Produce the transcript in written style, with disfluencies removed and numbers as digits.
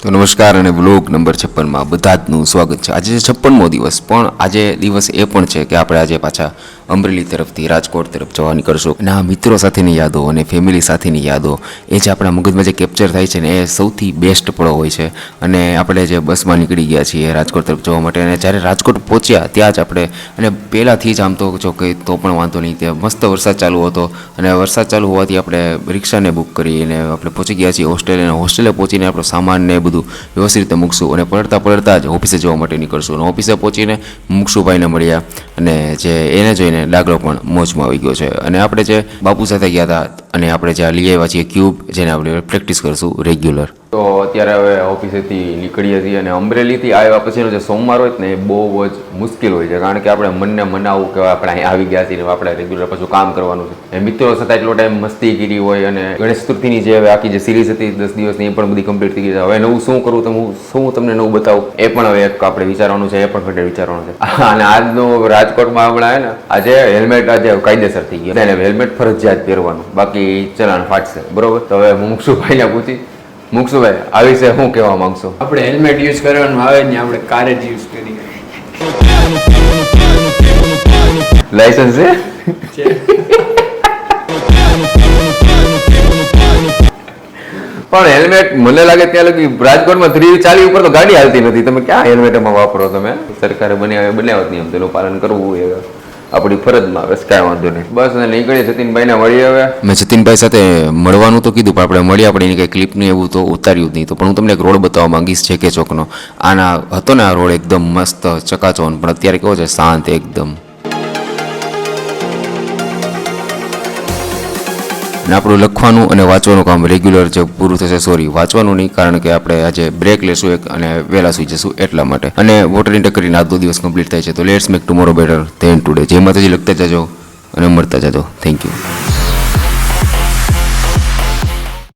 તો નમસ્કાર અને વ્લોગ નંબર 56માં બધા જનું સ્વાગત છે. આજે 56મો દિવસ, પણ આજે દિવસ એ પણ છે કે આપણે આજે પાછા અમરેલી તરફથી રાજકોટ તરફ જવા નીકળશું. અને આ મિત્રો સાથેની યાદો અને ફેમિલી સાથેની યાદો એ જે આપણા મગજમાં જે કેપ્ચર થાય છે ને એ સૌથી બેસ્ટ પળો હોય છે. અને આપણે જે બસમાં નીકળી ગયા છીએ રાજકોટ તરફ જવા માટે, અને જ્યારે રાજકોટ પહોંચ્યા ત્યાં જ આપણે, અને પહેલાંથી જ આમ તો જો કે તો પણ વાંધો નહીં, ત્યાં મસ્ત વરસાદ ચાલુ હતો અને વરસાદ ચાલુ હોવાથી આપણે રિક્ષાને બુક કરીને આપણે પહોંચી ગયા છીએ હોસ્ટેલે. અને હોસ્ટેલે પહોંચીને આપણો સામાન ને બધું વ્યવસ્થિત રીતે મૂકશું અને પડતા જ ઓફિસે જવા માટે નીકળશું. અને ઓફિસે પહોંચીને મુક્ષુભાઈને મળ્યા અને જે એને જોઈને ડાગલો પણ મોજમાં આવી ગયો છે. અને આપણે જે બાપુ સાથે ગયા હતા અને આપણે જ્યાં લઈ આવ્યા છીએ ક્યુબ, જેને આપણે પ્રેક્ટિસ કરશું રેગ્યુલર. તો અત્યારે હવે ઓફિસેથી નીકળીએ છીએ અને અમરેલીથી આવ્યા પછીનો જે સોમવાર હોય ને એ બહુ જ મુશ્કેલ હોય છે, કારણ કે આપણે મનને મનાવવું કે આપણે અહીં આવી ગયા છીએ, આપણે રેગ્યુલર પાછું કામ કરવાનું છે. મિત્રો સાથે એટલો ટાઈમ મસ્તી કરી હોય, અને ગણેશ ચતુર્થીની જે હવે આખી જે સિરીઝ હતી 10 દિવસની એ પણ બધી કમ્પ્લીટ થઈ ગઈ છે. હવે નવું શું કરું, તો હું તમને નવું બતાવું એ પણ હવે એક આપણે વિચારવાનું છે, એ પણ ઘટે વિચારવાનું છે. અને આજનું રાજકોટમાં હમણાં ને આજે હેલ્મેટ આજે કાયદેસર થઈ ગયું, એટલે હેલ્મેટ ફરજિયાત પહેરવાનું, બાકી ચલાણ ફાટશે. બરોબર, તો હવે હું મુક્ષુભાઈને પૂછી. મુક્ષુભાઈ, આ વિશે શું કહેવા માંગશો? આપણે હેલ્મેટ યુઝ કરવાનું આવે ને આપણે કાર જ યુઝ કરી. લાયસન્સ છે? પણ હેલ્મેટ મને લાગે ત્યાં લગી રાજકોટમાં 340 ઉપર તો ગાડી હાલતી નથી. તમે ક્યાં હેલ્મેટ એમાં વાપરો? તમે સરકારે બનાવ્યા નિયમ, તેનું પાલન કરવું એ આપણી ફરજમાં. બસ કાંઈ વાંધો નહીં. બસ નીકળીએ જતીનભાઈને મળીએ. હવે મેં જતીનભાઈ સાથે મળવાનું તો કીધું, પણ આપણે મળીએ, આપણે એની કંઈ ક્લિપનું એવું તો ઉતાર્યું જ નહીં. તો પણ હું તમને એક રોડ બતાવવા માંગીશ, છે કે ચોકનો. આના હતો ને આ રોડ એકદમ મસ્ત ચકાચોન, પણ અત્યારે કેવો છે? શાંત એકદમ. અને આપણું લખવાનું અને વાંચવાનું કામ રેગ્યુલર જે પૂરું થશે, સોરી વાંચવાનું નહીં, કારણ કે આપણે આજે બ્રેક લેશું એક અને વહેલા સુઈ જશું એટલા માટે. અને વોટર ઇન્ટેક કરીને આજનો દિવસ કમ્પ્લીટ થાય છે. તો let's make tomorrow better than today. જે માતાજી લખતા જજો અને મળતા જજો. Thank you.